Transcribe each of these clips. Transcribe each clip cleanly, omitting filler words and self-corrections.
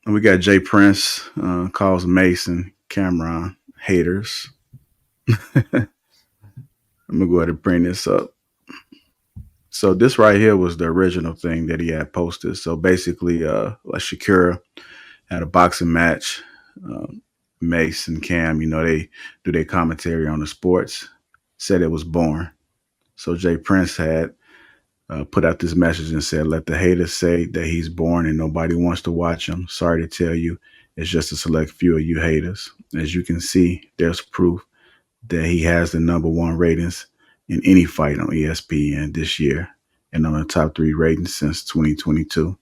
We got Jay Prince calls Mase and Camron haters. I'm gonna go ahead and bring this up. So this right here was the original thing that he had posted. So basically, like Shakira had a boxing match. Uh, Mace and Cam, they do their commentary on the sports. Said it was boring. So Jay Prince had put out this message and said, "Let the haters say that he's boring and nobody wants to watch him. Sorry to tell you, it's just a select few of you haters. As you can see, there's proof that he has the number one ratings in any fight on ESPN this year and on the top three ratings since 2022.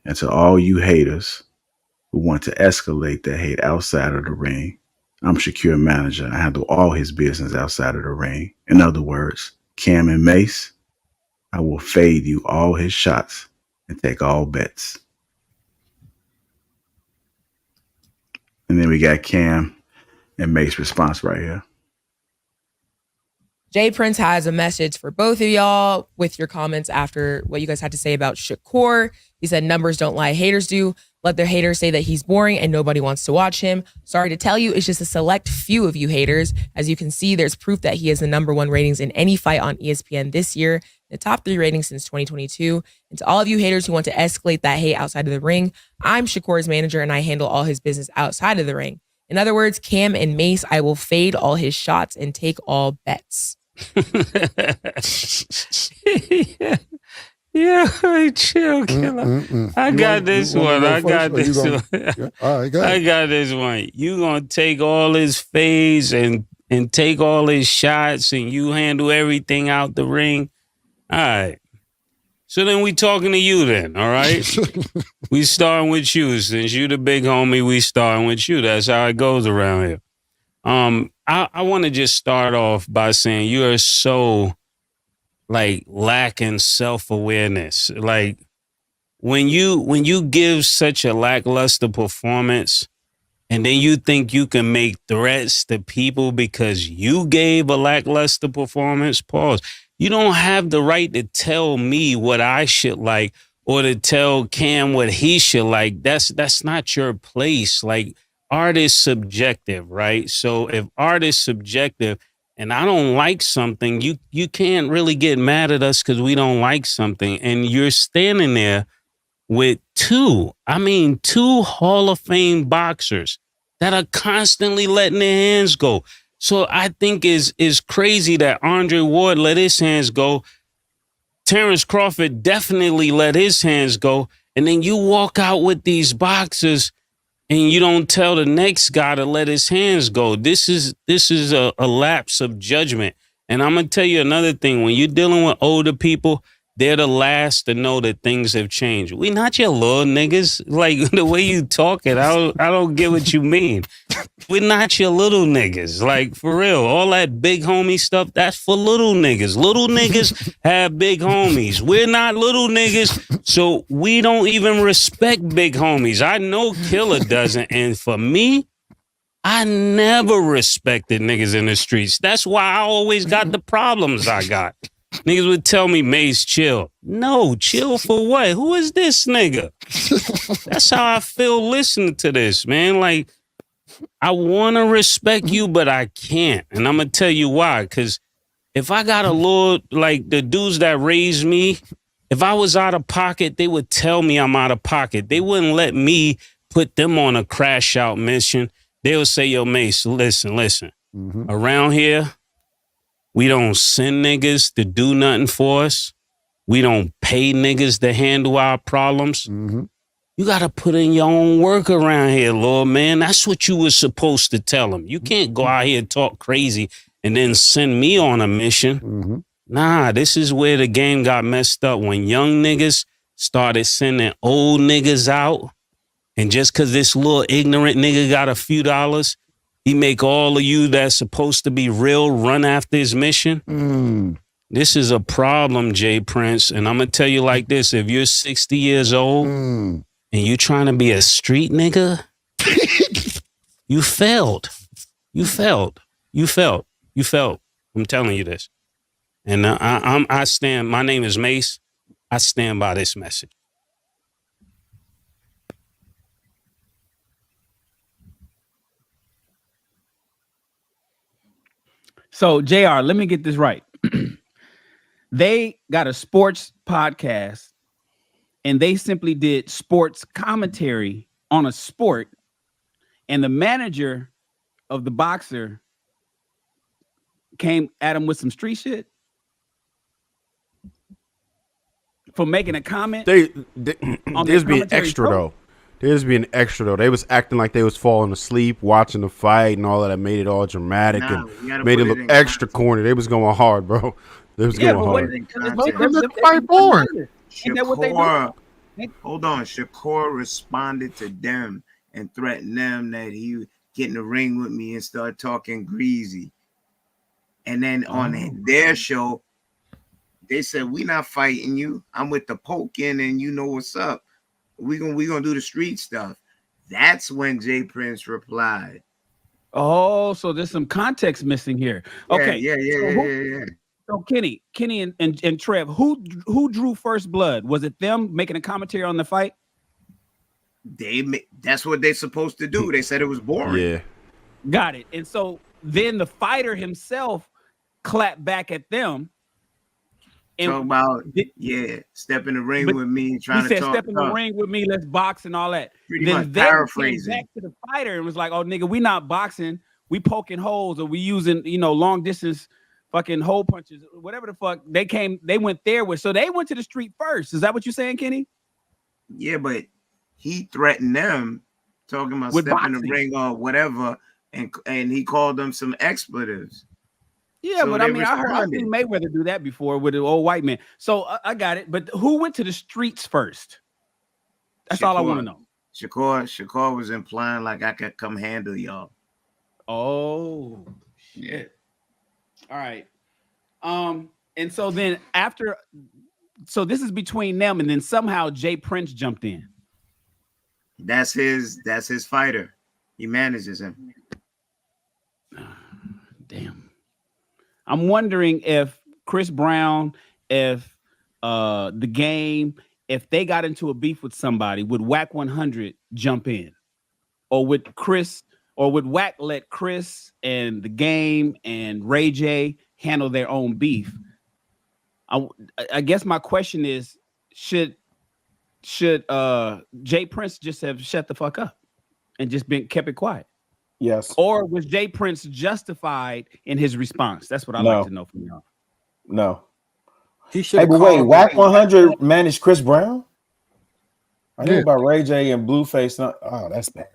And to all you haters who want to escalate that hate outside of the ring, I'm Shakir Manager. I handle all his business outside of the ring. In other words, Cam and Mace, I will fade you all his shots and take all bets." And then we got Cam and Mace response right here. Jay Prince has a message for both of y'all with your comments after what you guys had to say about Shakur. He said, numbers don't lie, haters do. Let their haters say that he's boring and nobody wants to watch him. Sorry to tell you, it's just a select few of you haters. As you can see, there's proof that he has the number one ratings in any fight on ESPN this year, the top three ratings since 2022. And to all of you haters who want to escalate that hate outside of the ring, I'm Shakur's manager and I handle all his business outside of the ring. In other words, Cam and Mace, I will fade all his shots and take all bets. Yeah, chill, killer. I got this one. I got this one. All right, go ahead. I got this one. You gonna take all his fades and take all his shots and you handle everything out the ring. All right. So then we talking to you then, all right? We starting with you. Since you the big homie, we starting with you. That's how it goes around here. I want to just start off by saying you are so lacking self-awareness. Like when you give such a lackluster performance and then you think you can make threats to people because you gave a lackluster performance, pause. You don't have the right to tell me what I should like or to tell Cam what he should like. That's not your place. Like, art is subjective, right? So if art is subjective and I don't like something, you can't really get mad at us because we don't like something. And you're standing there with two Hall of Fame boxers that are constantly letting their hands go. So I think is crazy that Andre Ward let his hands go. Terrence Crawford definitely let his hands go. And then you walk out with these boxers and you don't tell the next guy to let his hands go. This is a lapse of judgment. And I'm going to tell you another thing. When you're dealing with older people, they're the last to know that things have changed. We not your little niggas. Like, the way you talking, I don't get what you mean. We're not your little niggas. Like, for real. All that big homie stuff, that's for little niggas. Little niggas have big homies. We're not little niggas, so we don't even respect big homies. I know Killer doesn't. And for me, I never respected niggas in the streets. That's why I always got the problems I got. Niggas would tell me, Mase, chill. No, chill for what? Who is this nigga? That's how I feel listening to this, man. Like, I want to respect you, but I can't. And I'm going to tell you why. Because if I got a little, like the dudes that raised me, if I was out of pocket, they would tell me I'm out of pocket. They wouldn't let me put them on a crash out mission. They would say, yo, Mase, listen. Mm-hmm. Around here, we don't send niggas to do nothing for us. We don't pay niggas to handle our problems. Mm-hmm. You got to put in your own work around here, Lord, man. That's what you were supposed to tell them. You can't go out here and talk crazy and then send me on a mission. Mm-hmm. Nah, this is where the game got messed up. When young niggas started sending old niggas out, and just because this little ignorant nigga got a few dollars, he make all of you that's supposed to be real run after his mission. This is a problem, Jay Prince. And I'm going to tell you like this. If you're 60 years old and you trying to be a street nigga, you failed. You failed. I'm telling you this. And I stand, my name is Mase. I stand by this message. So JR, let me get this right. They got a sports podcast and they simply did sports commentary on a sport, and the manager of the boxer came at him with some street shit for making a comment. They on there's the being commentary extra show? though. There's being extra though. They was acting like they was falling asleep watching the fight and all of that. Made it all dramatic Nah, and you gotta made put it it look in extra context. corny. They was going hard, bro. They was Yeah, going but what? hard. in That's context. It looked quite boring. Isn't that what they do? Hold on. Shakur responded to them and threatened them that he would get in the ring with me and start talking greasy. And then on their show, they said, "We not fighting you. I'm with the poking, and you know what's up. We gonna do the street stuff." That's when Jay Prince replied. Oh, so there's some context missing here. Okay. Yeah. So Kenny and Trev, who drew first blood? Was it them making a commentary on the fight? That's what they're supposed to do. They said it was boring. Yeah. Got it. And so then the fighter himself clapped back at them. And Talk about step in the ring with me, trying he to said, talk "Step in the ring with me, let's box and all that." Pretty then much they paraphrasing. came back to the fighter and was like, "Oh, nigga, we not boxing. We poking holes, or we using long distance fucking hole punches, whatever the fuck." They went there with. So they went to the street first. Is that what you're saying, Kenny? Yeah, but he threatened them, talking about With step in the boxing. ring or whatever, and he called them some expletives. Yeah, So but they I heard responded. Mayweather do that before with the old white man. So I got it. But who went to the streets first? That's all I want to know. Shakur was implying like I could come handle y'all. Oh shit. All right. And so then so this is between them, and then somehow Jay Prince jumped in. That's his fighter. He manages him. Damn. I'm wondering if Chris Brown, if the game, if they got into a beef with somebody, would Whack 100 jump in? Or would Whack let Chris and the game and Ray J handle their own beef? I guess my question is, should Jay Prince just have shut the fuck up and just kept it quiet? Yes. Or was Jay Prince justified in his response? That's what I'd like to know from y'all. No. He should. Hey, but wait, Whack 100 managed Chris Brown? I knew about Ray J and Blueface. Oh, that's bad.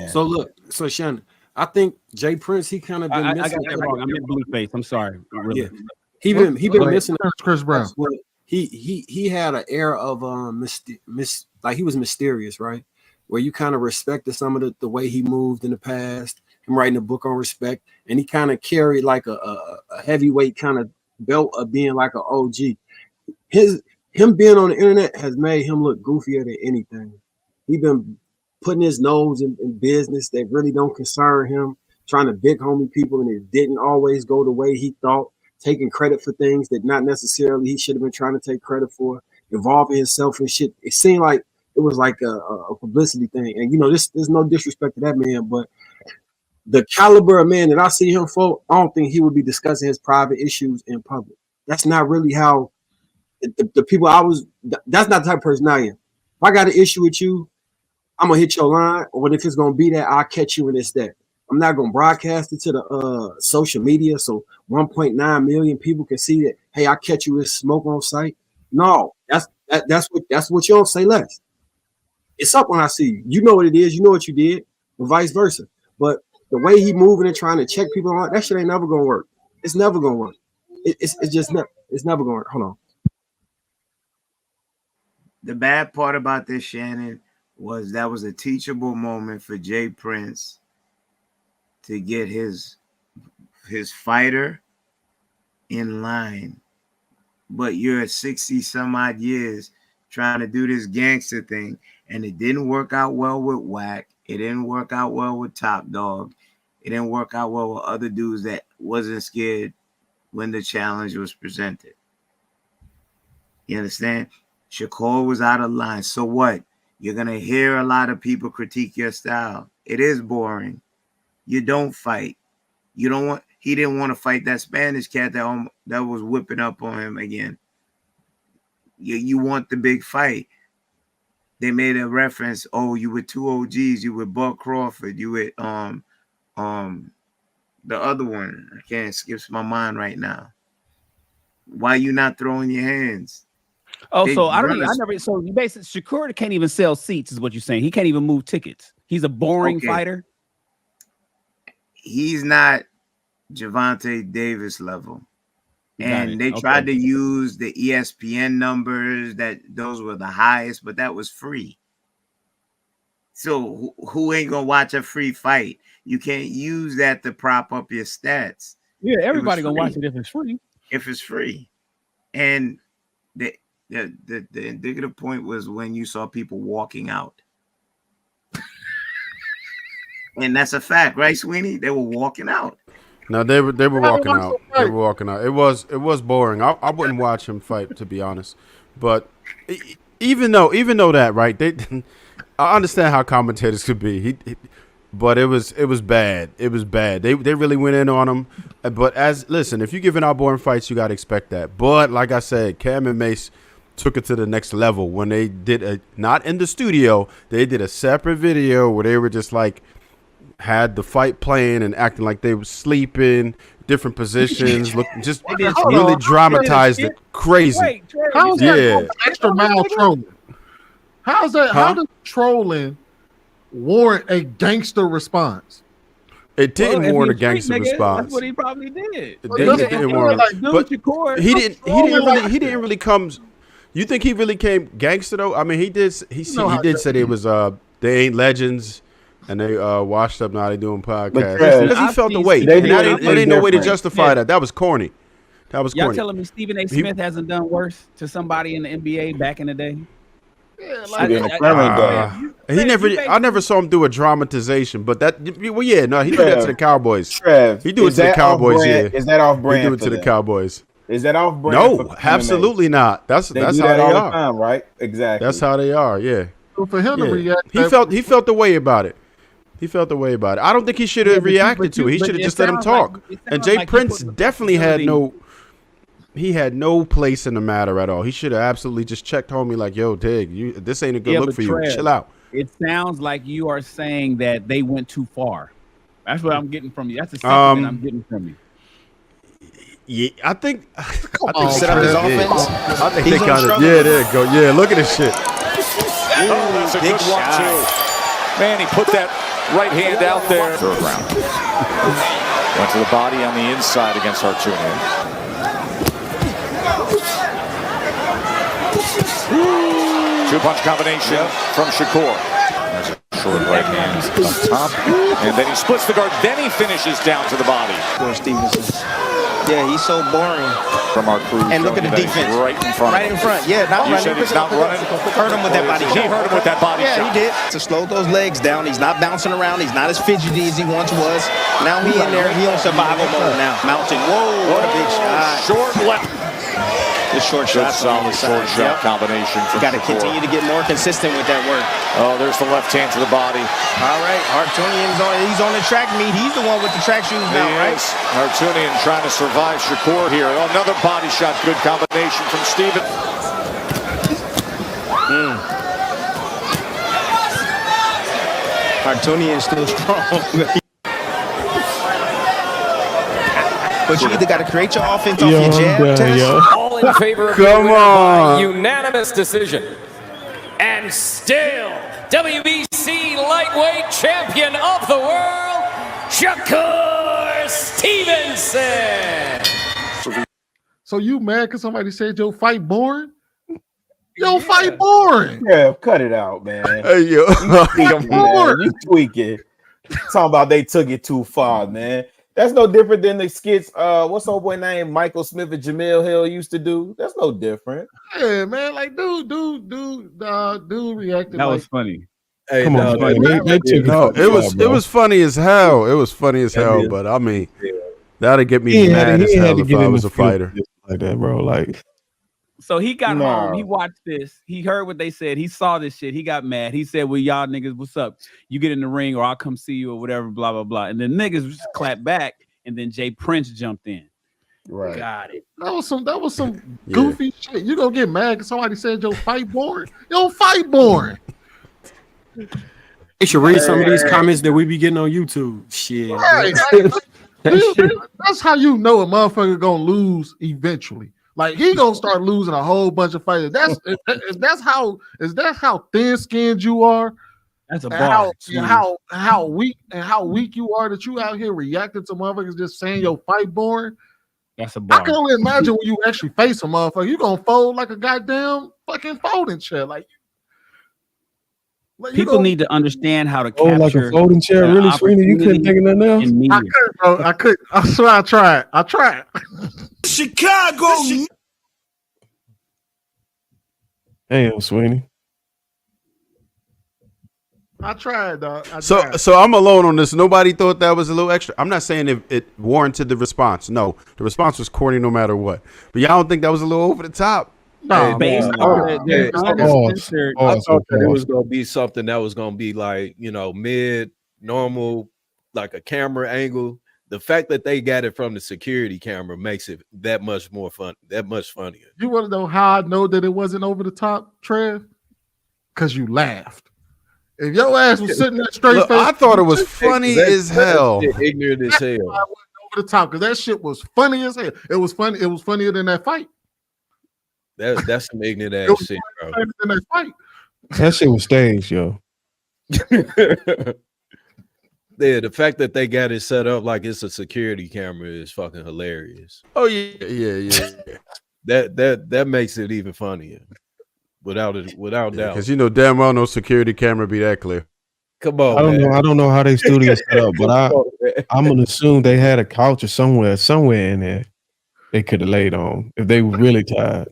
So look, Shannon, I think Jay Prince, he kind of been missing. I got that wrong. I meant Blueface. I'm sorry. Really. Yeah. He been missing Chris Brown. He had an air of like he was mysterious, right? Where you kind of respected some of the way he moved in the past, him writing a book on respect, and he kind of carried like a heavyweight kind of belt of being like an OG. Him being on the internet has made him look goofier than anything. He been putting his nose in business that really don't concern him, trying to big homie people, and it didn't always go the way he thought, taking credit for things that not necessarily he should have been trying to take credit for, involving himself in shit. It seemed like it was like a publicity thing. And, there's no disrespect to that man, but the caliber of man that I see him for, I don't think he would be discussing his private issues in public. That's not really how the people that's not the type of person I am. If I got an issue with you, I'm going to hit your line, or if it's going to be that, I'll catch you in this that. I'm not going to broadcast it to the social media so 1.9 million people can see that, hey, I catch you with smoke on site. No, that's what you don't say less. It's up when I see you. You know what it is. You know what you did, and vice versa. But the way he moving and trying to check people on, that shit ain't never gonna work. It's never gonna work. It's just never. It's never gonna work. Hold on. The bad part about this, Shannon, was that was a teachable moment for Jay Prince to get his fighter in line. But you're at 60 some odd years trying to do this gangster thing, and it didn't work out well with Whack. It didn't work out well with Top Dog. It didn't work out well with other dudes that wasn't scared when the challenge was presented. You understand? Shakur was out of line. So what? You're going to hear a lot of people critique your style. It is boring. You don't fight. You don't want, he didn't want to fight that Spanish cat that was whipping up on him again. You want the big fight. They made a reference. Oh, you with two OGs. You with Buck Crawford. You with the other one. I can't skip my mind right now. Why you not throwing your hands? Oh, so I never. So you basically Shakur can't even sell seats, is what you're saying. He can't even move tickets. He's a boring fighter. He's not Gervonta Davis level. And they tried to use the ESPN numbers, that those were the highest, but that was free. So who ain't gonna watch a free fight? You can't use that to prop up your stats. Yeah, everybody gonna watch it if it's free. If it's free. And the indicative point was when you saw people walking out. And that's a fact, right, Sweeney? They were walking out. No, they were walking out. They were walking out. It was boring. I wouldn't watch him fight, to be honest. But even though that, right? I understand how commentators could be. But it was bad. It was bad. They really went in on him. But listen, if you're giving out boring fights, you gotta expect that. But like I said, Cam and Mase took it to the next level when they did not in the studio. They did a separate video where they were just like, had the fight playing and acting like they were sleeping, different positions, just really dramatized it crazy. Wait, how is that extra mile trolling? How's that? How does trolling warrant a gangster response? It didn't warrant a gangster response. That's what he probably did. It didn't warrant. But he didn't really come. You think he really came gangster though? I mean, he did say it was they ain't legends. And they washed up now. They doing podcasts because he felt the weight. There ain't no way to justify that. That was corny. Y'all telling me Stephen A. Smith hasn't done worse to somebody in the NBA back in the day? Yeah, I never saw him do a dramatization, but he do that to the Cowboys. He do it to the Cowboys. Is that off brand? He do it to the Cowboys. Is that off brand? No, absolutely not. That's how they are. Time, right? Exactly. That's how they are. Yeah. So for him to react, he felt the way about it. He felt the way about it. I don't think he should have reacted to it. He should have just let him talk. And Jay Prince definitely had no place in the matter at all. He should have absolutely just checked homie like, yo, Dig, this ain't a good look for you. Chill out. It sounds like you are saying that they went too far. That's what I'm getting from you. That's the sentiment I'm getting from you. Yeah, I think set up his offense. I think they kind of there you go. Yeah, look at this shit. Oh, that's a big 1-2. Man, he put that right hand out there. Third round. Went to the body on the inside against Hartunian. Two-punch combination from Shakur. There's a short right hand up top. And then he splits the guard. Then he finishes down to the body. Stevenson. Yeah, he's so boring. From our crew. And look at the defense. Right in front. Right in front. Yeah, not you running. Said he's not running. Hurt him with that body shot. He hurt him with that body shot. Yeah, he did. To slow those legs down. He's not bouncing around. He's not as fidgety as he once was. Now he in there. He on survival mode now. Mounting. Whoa, what a big shot. Short left. The short shot. Solid short shot combination. You got to continue to get more consistent with that work. Oh, there's the left hand to the body. All right, Hartunian's he's on the track meet. He's the one with the track shoes now, right? Hartunian trying to survive Shakur here. Oh, another body shot. Good combination from Steven. Hartunian's still strong. But you either got to create your offense off your jab test. All in favor of Come on. by unanimous decision. And still, WBC lightweight champion of the world, Shakur Stevenson. So you mad because somebody said your fight boring? Your fight boring. Yeah, cut it out, man. Hey, yo. You tweaking. Talking about they took it too far, man. That's no different than the skits. What's old boy name? Michael Smith and Jamil Hill used to do. That's no different. Yeah, man. Like, dude reacted. That like, was funny. Hey, Come on, man. It was funny as hell. It was funny as hell. But I mean, that'd get me mad as hell if I was a fighter like that, bro. Like, so he got home. He watched this. He heard what they said. He saw this shit. He got mad. He said, "Well, y'all niggas, what's up? You get in the ring, or I'll come see you, or whatever." Blah blah blah. And then niggas just clap back. and then Jay Prince jumped in. Right. Got it. That was some goofy shit. You gonna get mad because somebody said your fight boring? Your fight boring. You should read some of these comments that we be getting on YouTube. Shit. Right. That's how you know a motherfucker gonna lose eventually. Like he gonna start losing a whole bunch of fighters. That's how thin skinned you are. That's a bar. How weak you are that you out here reacting to motherfuckers just saying your fight boring. That's a bar. I can only imagine when you actually face a motherfucker, you gonna fold like a goddamn fucking folding chair. Like people need to understand how to capture like a folding chair. Really, Sweeney, you couldn't think of nothing else. I couldn't, bro. I couldn't. I swear I tried. Chicago. Damn, Sweeney. I tried, dog. So I'm alone on this. Nobody thought that was a little extra. I'm not saying it warranted the response. No, the response was corny no matter what. But y'all don't think that was a little over the top? No, I thought that it was gonna be something that was gonna be like, mid normal, like a camera angle. The fact that they got it from the security camera makes it that much more fun, that much funnier. You want to know how I know that it wasn't over the top, Trev? Because you laughed. If your ass was sitting there straight face, I thought it was funny as hell. Ignorant as hell. I wasn't over the top because that shit was funny as hell. It was funny. It was funnier than that fight. That's some ignorant ass shit, bro. Than that fight. That shit was staged, yo. Yeah, the fact that they got it set up like it's a security camera is fucking hilarious. Oh yeah. That makes it even funnier. Without doubt. Because damn well no security camera be that clear. Come on. I don't know how they studio set up, but I'm gonna assume they had a couch or somewhere in there they could have laid on if they were really tired.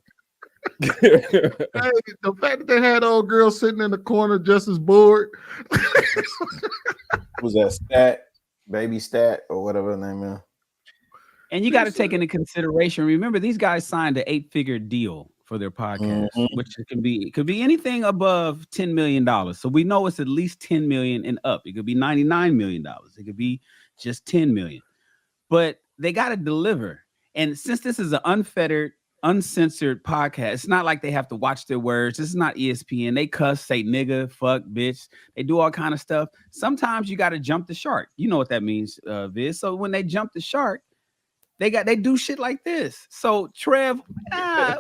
Hey, the fact that they had old girl sitting in the corner just as bored. Was that baby stat or whatever the name is? And you got to take into consideration. Remember, these guys signed an 8-figure deal for their podcast, which could be anything above $10 million. So we know it's at least $10 million and up. It could be $99 million. It could be just $10 million. But they got to deliver. And since this is an unfettered, uncensored podcast, it's not like they have to watch their words. This is not ESPN. They cuss, say nigga, fuck, bitch. They do all kind of stuff. Sometimes you got to jump the shark. You know what that means, Viz. So when they jump the shark, they do shit like this. So Trev,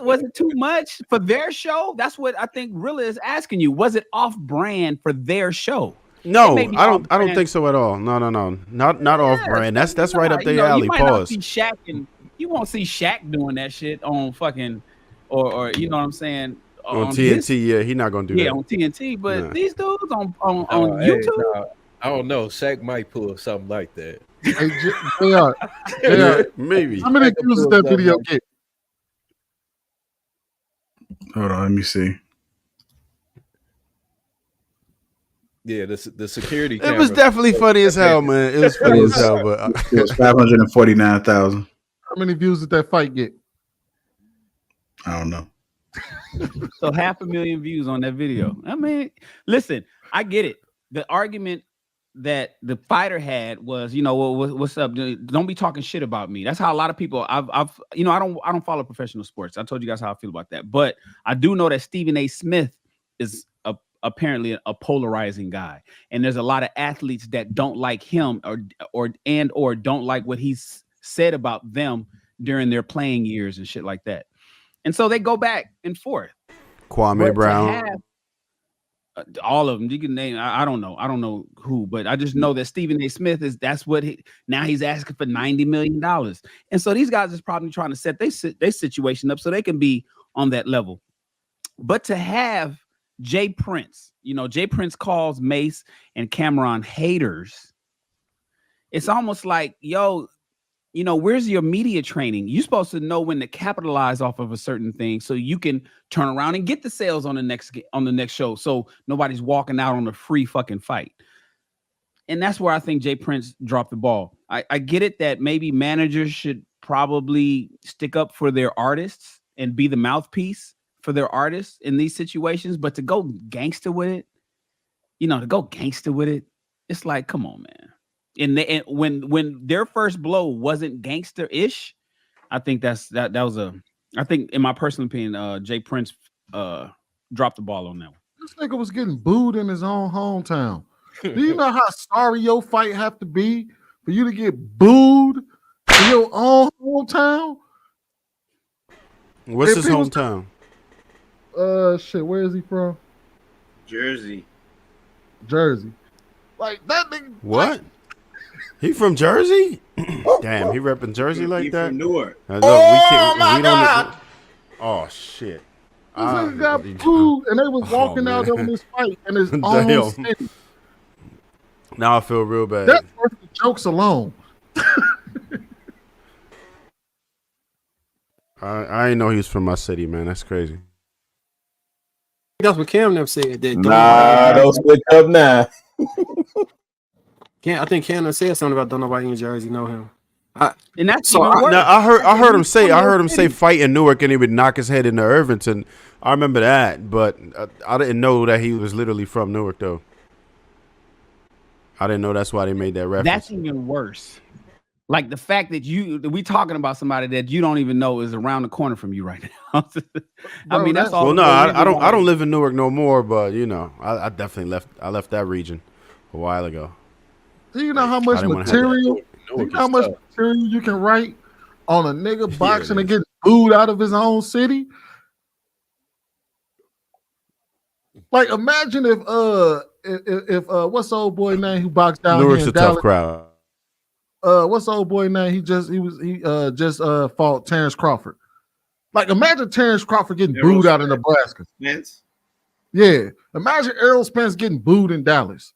was it too much for their show? That's what I think Rilla is asking you. Was it off brand for their show? No, I don't think so at all. No. Not off brand. That's right up their alley. Pause. You won't see Shaq doing that shit on fucking or you know what I'm saying? On TNT, he's not gonna do that. Yeah, on TNT, but these dudes on YouTube. I don't know. Shaq might pull something like that. Hey, JR, maybe. How many views did that video get? Hold on, let me see. Yeah, the security. It was definitely funny as hell, man. It was funny as hell, but it was 549,000. How many views did that fight get? I don't know. So 500,000 views on that video. I mean, listen, I get it. The argument that the fighter had was, what's up? Don't be talking shit about me. That's how a lot of people. I don't follow professional sports. I told you guys how I feel about that, but I do know that Stephen A. Smith is apparently a polarizing guy, and there's a lot of athletes that don't like him or don't like what he's said about them during their playing years and shit like that, and so they go back and forth. Kwame Brown. All of them you can name. I don't know who, but I just know that Stephen A. Smith now he's asking for $90 million, and so these guys is probably trying to set their situation up so they can be on that level. But to have Jay Prince, Jay Prince calls Mase and Camron haters. It's almost like, where's your media training? You're supposed to know when to capitalize off of a certain thing so you can turn around and get the sales on the next show. So nobody's walking out on a free fucking fight. And that's where I think Jay Prince dropped the ball. I get it that maybe managers should probably stick up for their artists and be the mouthpiece for their artists in these situations, but to go gangster with it, it's like, come on, man. And when their first blow wasn't gangster-ish, I think that was I think in my personal opinion, Jay Prince dropped the ball on that one. This nigga was getting booed in his own hometown. Do you know how sorry your fight have to be for you to get booed in your own hometown? What's his hometown? Shit, where is he from? Jersey. Like that nigga. What? He from Jersey? Damn, he repping Jersey like that? From Newark. Look, we don't. Oh shit! This nigga got booed, and they was walking out on this fight in his own city. Now I feel real bad. That's worth the jokes alone. I didn't know he was from my city, man. That's crazy. That's what Cam never said. That don't switch up now. I think Cam said something about don't nobody in Jersey know him. And that's so. I heard him say fight in Newark, and he would knock his head into Irvington. I remember that, but I didn't know that he was literally from Newark, though. I didn't know that's why they made that reference. That's even worse. Like the fact that we talking about somebody that you don't even know is around the corner from you right now. I mean, that's all. Well, no, I don't live in Newark no more, but you know, I definitely left that region a while ago. Do you know how much material? You can write on a nigga boxing and getting booed out of his own city? Like, imagine if what's the old boy name who boxed down Newark's here a in Dallas? tough crowd. What's the old boy name? He just fought Terrence Crawford. Like, imagine Terrence Crawford getting booed out in Nebraska. Spence? Yeah. Imagine Errol Spence getting booed in Dallas.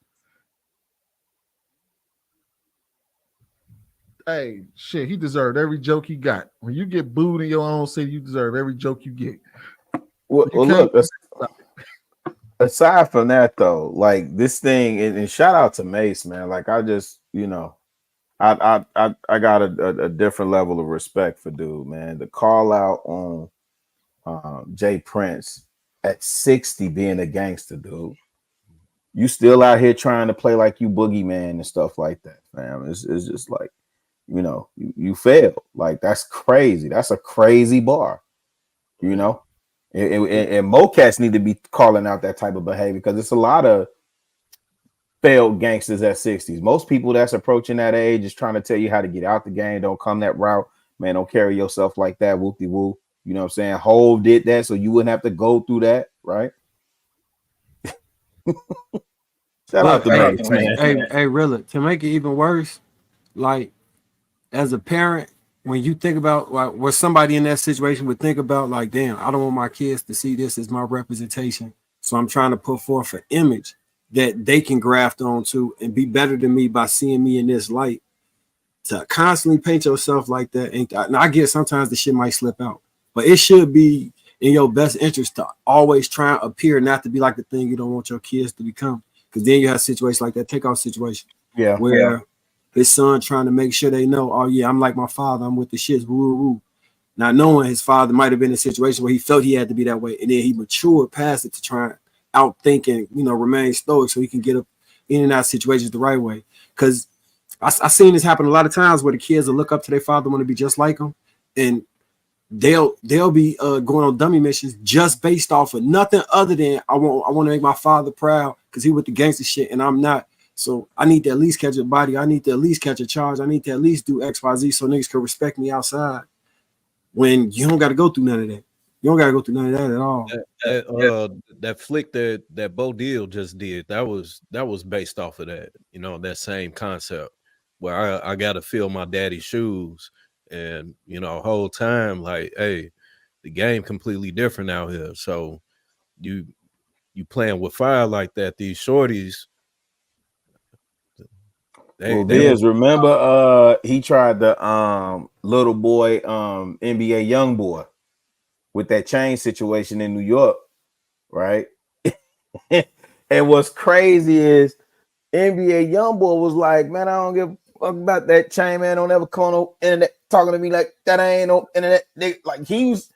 Hey, shit, he deserved every joke he got. When you get booed in your own city, you deserve every joke you get. Well, look, aside from that, though, like this thing, and shout out to Mase, man. Like, I just, you know, I got a different level of respect for dude, man. The call out on Jay Prince at 60 being a gangster, dude. You still out here trying to play like you boogeyman and stuff like that, fam. It's just like, you know, you failed. Like, that's crazy. That's a crazy bar, you know? And Mocats need to be calling out that type of behavior because it's a lot of failed gangsters at 60s. Most people that's approaching that age is trying to tell you how to get out the game. Don't come that route. Man, don't carry yourself like that. Whoop-de-woo. You know what I'm saying? Hove did that so you wouldn't have to go through that, right? Shout out to Mase, man. Hey, really, to make it even worse, like, as a parent, when you think about like what somebody in that situation would think about, like, damn, I don't want my kids to see this as my representation. So I'm trying to put forth an image that they can graft onto and be better than me by seeing me in this light. To constantly paint yourself like that, and I get sometimes the shit might slip out, but it should be in your best interest to always try and appear not to be like the thing you don't want your kids to become. Because then you have situations like that takeoff situation, where his son trying to make sure they know, oh yeah, I'm like my father, I'm with the shits, woo woo. Not knowing his father might have been in a situation where he felt he had to be that way, and then he matured past it to try and outthink and, you know, remain stoic so he can get up in and out of situations the right way. Because I seen this happen a lot of times where the kids will look up to their father, want to be just like him, and they'll be going on dummy missions just based off of nothing other than I want to make my father proud because he with the gangster shit and I'm not. So I need to at least catch a body. I need to at least catch a charge. I need to at least do XYZ so niggas can respect me outside. When you don't got to go through none of that. You don't got to go through none of that at all. That flick that Bo Deal just did, that was based off of that, you know, that same concept where I got to fill my daddy's shoes. And, you know, whole time, like, hey, the game completely different out here. So you playing with fire like that, these shorties. Remember he tried the little boy NBA young boy with that chain situation in New York, right? And what's crazy is NBA young boy was like, man, I don't give a fuck about that chain, man. Don't ever come on no internet talking to me like that. I ain't no internet nigga. Like, he was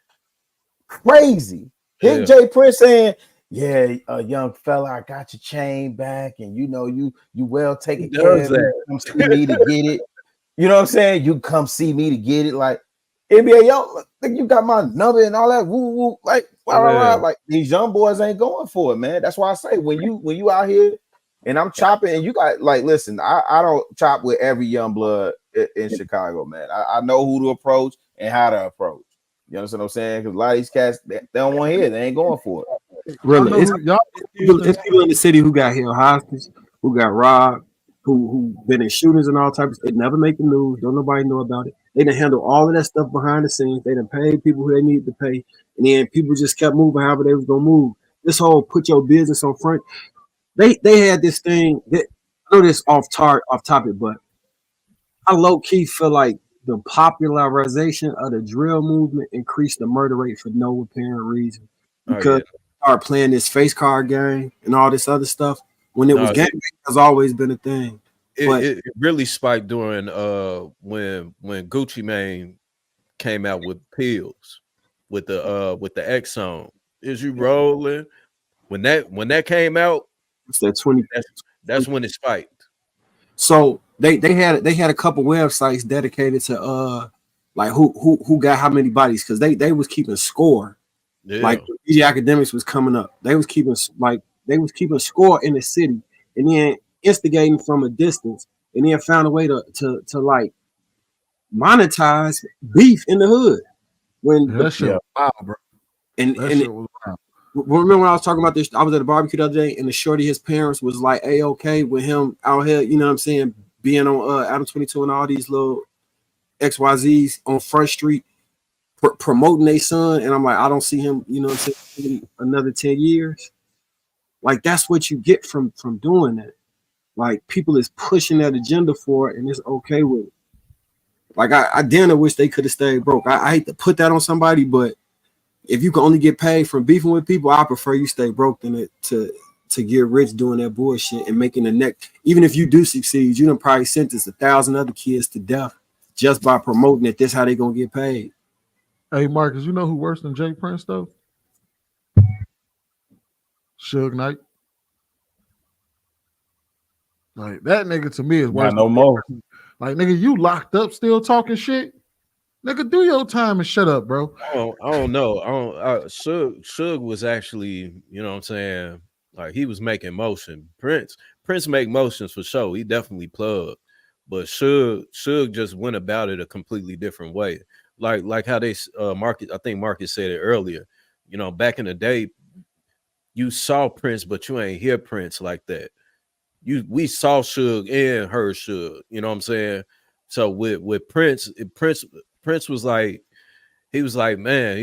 crazy. Hit Jay Prince saying, yeah, young fella, I got your chain back, and you know you well taken Who care does of. You that? come see me to get it. You know what I'm saying? You come see me to get it. Like NBA, yo, you got my number and all that. Woo woo. Like Yeah. like these young boys ain't going for it, man. That's why I say when you out here and I'm chopping, and you got like, listen, I don't chop with every young blood in Chicago, man. I know who to approach and how to approach. You understand what I'm saying? Because a lot of these cats, they don't want to hear it. They ain't going for it. Really, it's Y'all people in the city who got held hostage, who got robbed, who been in shootings and all types. It never make the news. Don't nobody know about it. They done handle all of that stuff behind the scenes. They done paid people who they need to pay, and then people just kept moving however they was gonna move. This whole put your business on front. They had this thing. That, I know this off topic, but I low key feel like the popularization of the drill movement increased the murder rate for no apparent reason because start playing this face card game and all this other stuff. When it was gang has always been a thing. It really spiked during when Gucci Mane came out with pills with the Exxon. Is you rolling? When that came out, it's that 20. That's when it spiked. So they had a couple websites dedicated to like who got how many bodies because they was keeping score. Yeah. Like DJ Academics was coming up. They was keeping score in the city and then instigating from a distance and then found a way to like monetize beef in the hood. When that shit was wild, bro. And shit was wild. Remember when I was talking about this? I was at a barbecue the other day, and the shorty, his parents was like, "A-okay with him out here." You know what I'm saying? Being on Adam 22 and all these little XYZs on Front Street, promoting their son, and I'm like, I don't see him. You know what I'm saying? Another 10 years. Like that's what you get from doing that. Like people is pushing that agenda for it, and it's okay with it. Like I damn wish they could have stayed broke. I hate to put that on somebody, but if you can only get paid from beefing with people, I prefer you stay broke than it to get rich doing that bullshit and making the neck. Even if you do succeed, you done probably sentence 1,000 other kids to death just by promoting it. That's how they gonna get paid. Hey Marcus, you know who worse than Jay Prince though? Suge Knight. Like that nigga to me is worse. Not no more. Like nigga, you locked up still talking shit. Nigga, do your time and shut up, bro. I don't know. Suge was actually, you know what I'm saying? Like he was making motion. Prince make motions for sure. He definitely plugged. But Suge just went about it a completely different way. Like how they Marcus, I think Marcus said it earlier. You know, back in the day, you saw Prince, but you ain't hear Prince like that. We saw Suge and heard Suge. You know what I'm saying? So with Prince was like, he was like, man,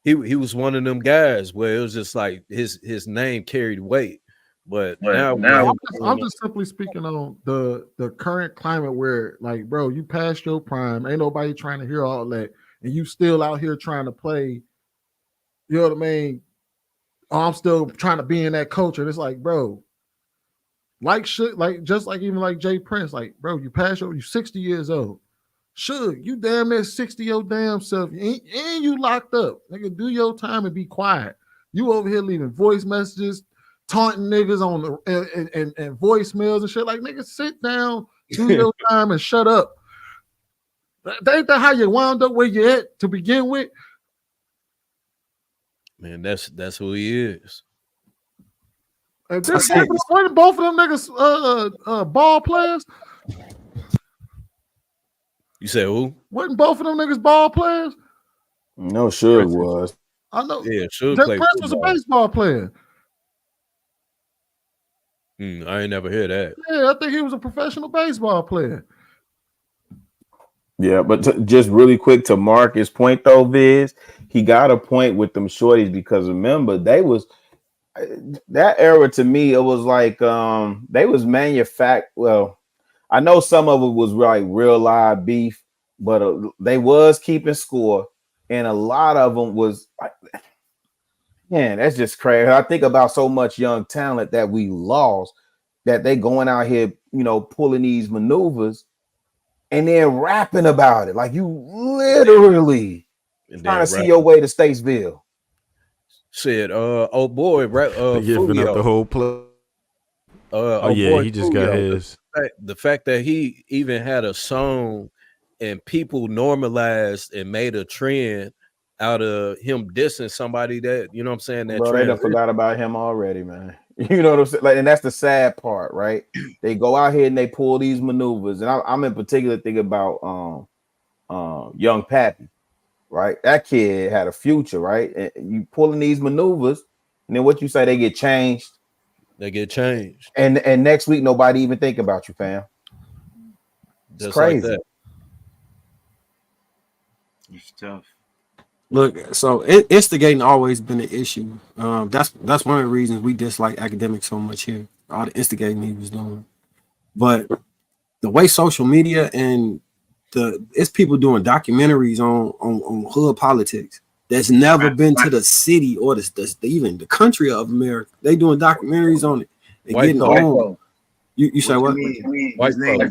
he was one of them guys where it was just like his name carried weight. But now I'm just simply speaking on the current climate where, like, bro, you passed your prime, ain't nobody trying to hear all that, and you still out here trying to play. You know what I mean? Oh, I'm still trying to be in that culture. It's like, bro, like shit, like just like even like Jay Prince, like, bro, you passed you 60 years old. Suge, you damn near 60 your damn self, and you locked up. Nigga, do your time and be quiet. You over here leaving voice messages, taunting niggas on the and voicemails and shit. Like, nigga, sit down, do your time, and shut up. Ain't that how you wound up where you at to begin with? Man, that's who he is. And this wasn't both of them niggas ball players. You said who? Wasn't both of them niggas ball players? No, Suge was. I know. Yeah, Suge Jay played Prince was a baseball player. I ain't never heard that. Yeah, I think he was a professional baseball player. Yeah, but just really quick to Marcus' point though, Viz, he got a point with them shorties because remember they was that era to me. It was like they was manufactured. Well, I know some of it was like real live beef, but they was keeping score, and a lot of them was. Man, that's just crazy. I think about so much young talent that we lost, that they going out here, you know, pulling these maneuvers. And then rapping about it, like you literally trying to see your way to Statesville. Said, oh boy, giving up the Fulio. whole play. Oh yeah, boy, he just got Fulio. his. The fact that he even had a song and people normalized and made a trend out of him dissing somebody that, you know what I'm saying, that Bro, they done forgot about him already, man. You know what I'm saying? Like, and that's the sad part, right? They go out here and they pull these maneuvers, and I'm in particular thinking about young Pappy, right? That kid had a future, right? And you pulling these maneuvers, and then what you say, they get changed. They get changed. And next week nobody even think about you, fam. It's Just crazy. like that. It's tough. Look, so instigating always been an issue. That's one of the reasons we dislike academics so much here. All the instigating he was doing, but the way social media and it's people doing documentaries on hood politics that's never been to the city or even the country of America. They doing documentaries on it and getting on. You say what? His name is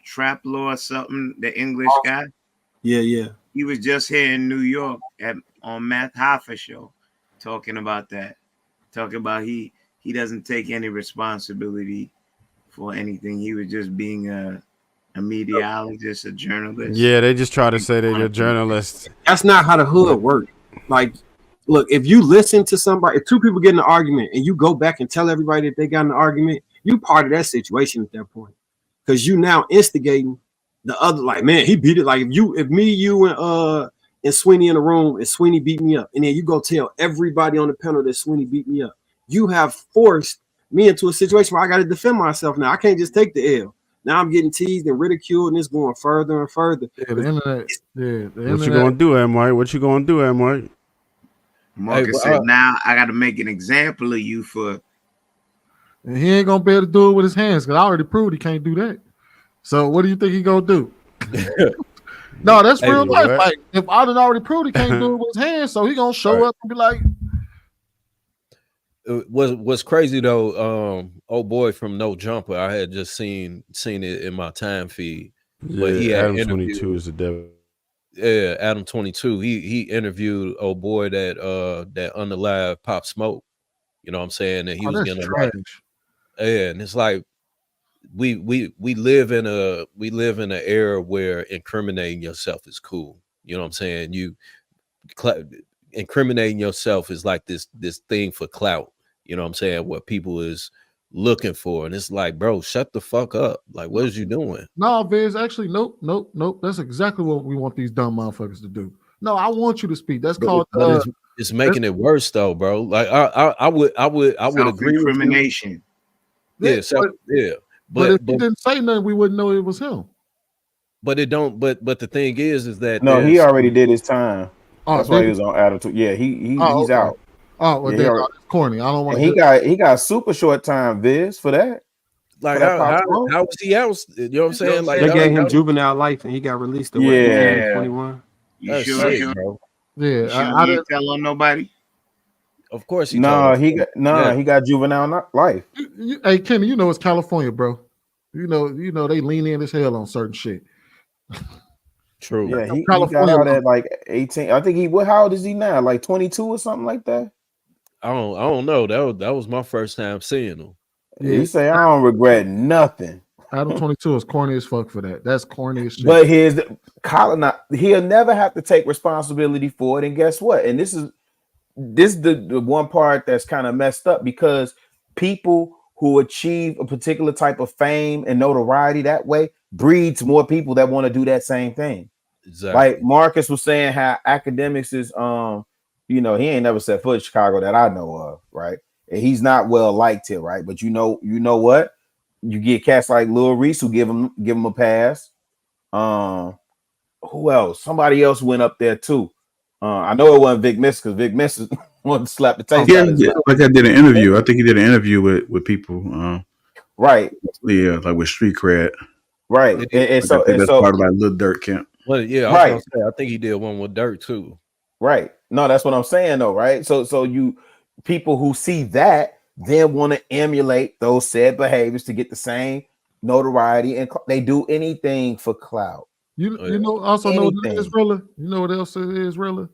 Trap Law something, the English guy. Yeah. He was just here in New York on Matt Hoffa show talking about that. Talking about he doesn't take any responsibility for anything. He was just being a meteorologist, a journalist. Yeah, they just try to say they're journalists. That's not how the hood works. Like, look, if you listen to somebody, if two people get in an argument and you go back and tell everybody that they got in an argument, you part of that situation at that point. Because you now instigating the other, like, man, he beat it. Like if me, you, and Sweeney in the room and Sweeney beat me up, and then you go tell everybody on the panel that Sweeney beat me up, you have forced me into a situation where I got to defend myself now. I can't just take the L. Now I'm getting teased and ridiculed, and it's going further and further. Yeah, the internet. What you gonna do, M. White? What you gonna do, M. White? Marcus said, now I got to make an example of you for. And he ain't gonna be able to do it with his hands because I already proved he can't do that. So what do you think he gonna do? No, that's real life. What? Like if I done already proved he can't do it with his hands, so he gonna show up and be like. What's crazy though, old boy from No Jumper, I had just seen it in my time feed. Yeah, But he had Adam 22 is the devil. Yeah, Adam 22. He interviewed old boy that unalive Pop Smoke. You know what I'm saying? And he was getting yeah, and it's like we live in an era where incriminating yourself is cool. You know what I'm saying? Incriminating yourself is like this thing for clout. You know what I'm saying? What people is looking for, and it's like, bro, shut the fuck up. Like, what is you doing? No, Viz, actually, nope. That's exactly what we want these dumb motherfuckers to do. No, I want you to speak. That's called. It's making it worse though, bro. Like I would agree with incrimination. Yeah, but if he didn't say nothing, we wouldn't know it was him. But it don't. But the thing is that no, he already did his time. That's why he was on attitude. Yeah, he's okay. out. Oh, well, yeah, that's corny. I don't want. He got super short time, Viz, for that. Like how was he out? You know what I'm saying? Like they gave him juvenile life and he got released. 21. You sure, bro? Yeah, I didn't tell on nobody. Of course he. He got juvenile life. Hey Kenny, you know it's California, bro. You know they lean in as hell on certain shit. True. Yeah, he got out at like 18. I think how old is he now? Like 22 or something like that. I don't know. That was my first time seeing him. Yeah. He say I don't regret nothing. Adam 22 is corny as fuck for that. That's corny as shit. But he'll never have to take responsibility for it. And guess what? And this is the one part that's kind of messed up, because people who achieve a particular type of fame and notoriety that way breeds more people that want to do that same thing. Exactly. Like Marcus was saying, how academics is he ain't never set foot in Chicago that I know of, right? And he's not well liked here, right? But you know what? You get cats like Lil Reese who give him a pass. Who else? Somebody else went up there too. I know it wasn't Vic Miss, because Vic Miss wanted to slap the taste out of his mouth. Like I did an interview. I think he did an interview with people. Right. Yeah, like with street cred. Right. And so that's part of that Lil Durk camp. Well, yeah, I think he did one with Dirt too. Right. No, that's what I'm saying though, right? So you people who see that then want to emulate those said behaviors to get the same notoriety, and they do anything for clout. You know also know what it is, Rilla? You know what else it is, Rilla?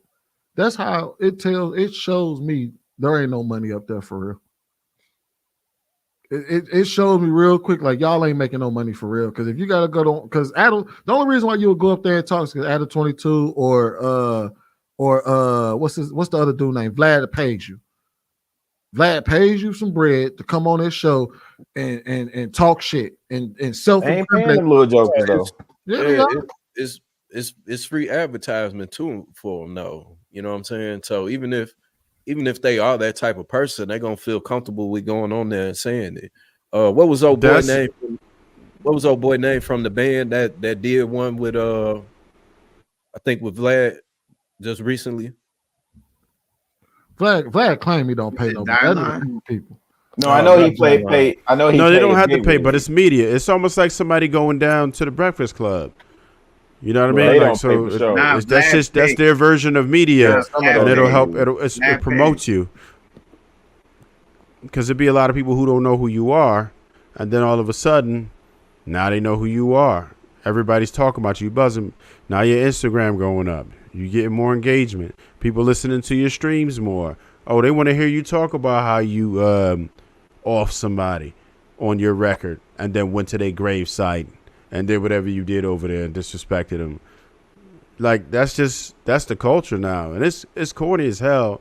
That's how it shows me there ain't no money up there for real. It shows me real quick like y'all ain't making no money for real. Because if you gotta go to, because Adam, the only reason why you would go up there and talk is because Adam 22 or what's the other dude name? Vlad that pays you. Vlad pays you some bread to come on his show and talk shit and self They ain't paying them little jokers though. Yeah, it's free advertisement too for them, though. You know what I'm saying? So even if they are that type of person, they're gonna feel comfortable with going on there and saying it. What was old boy name? What was old boy name from the band that did one with I think with Vlad just recently? Vlad claim he don't pay no people. No, I know he pay. I know he. No, they don't have to pay, but it's media. It's almost like somebody going down to the Breakfast Club. You know what I mean? They Like, don't so pay for shows. that's their version of media, and it'll help. It promotes pays. you because there'd be a lot of people who don't know who you are, and then all of a sudden, now they know who you are. Everybody's talking about you, buzzing. Now your Instagram going up. You getting more engagement. People listening to your streams more. Oh, they want to hear you talk about how you off somebody on your record and then went to their grave site and did whatever you did over there and disrespected them. Like, that's the culture now. And it's corny as hell.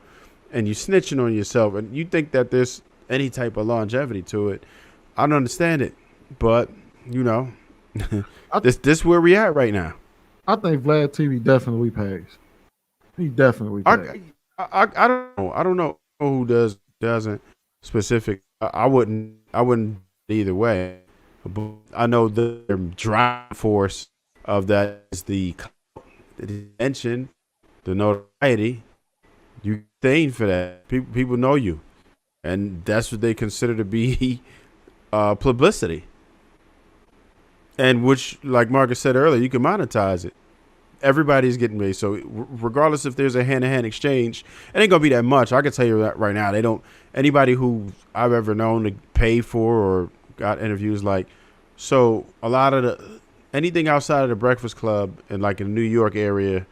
And you snitching on yourself. And you think that there's any type of longevity to it. I don't understand it. But, you know, this where we at right now. I think Vlad TV definitely pays. He definitely pays. I don't know. I don't know who doesn't specific. I wouldn't either way. But I know the driving force of that is the attention, the notoriety. You staying for that. People know you, and that's what they consider to be publicity. And which, like Marcus said earlier, you can monetize it. Everybody's getting paid. So regardless if there's a hand-to-hand exchange, it ain't gonna be that much. I can tell you that right now. They don't. Anybody who I've ever known to pay for or got interviews like. So a lot of anything outside of the Breakfast Club and like in the New York area,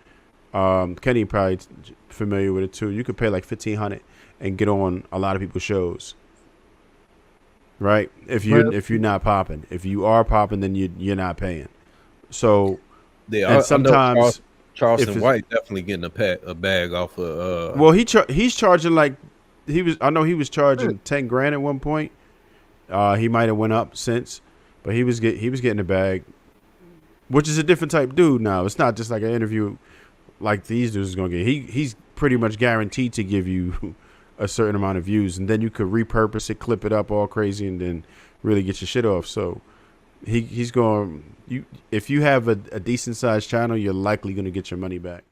Kenny probably familiar with it too. You could pay like $1,500 and get on a lot of people's shows. Right? If you're not popping, if you are popping, then you're not paying. So yeah, and sometimes Charleston White definitely getting a bag off of. Well, he's charging like I know he was charging $10,000 at one point. He might have went up since, but he was getting a bag, which is a different type dude now. It's not just like an interview like these dudes is gonna get. He's pretty much guaranteed to give you a certain amount of views, and then you could repurpose it, clip it up all crazy, and then really get your shit off. So he's going. If you have a decent sized channel, you're likely going to get your money back.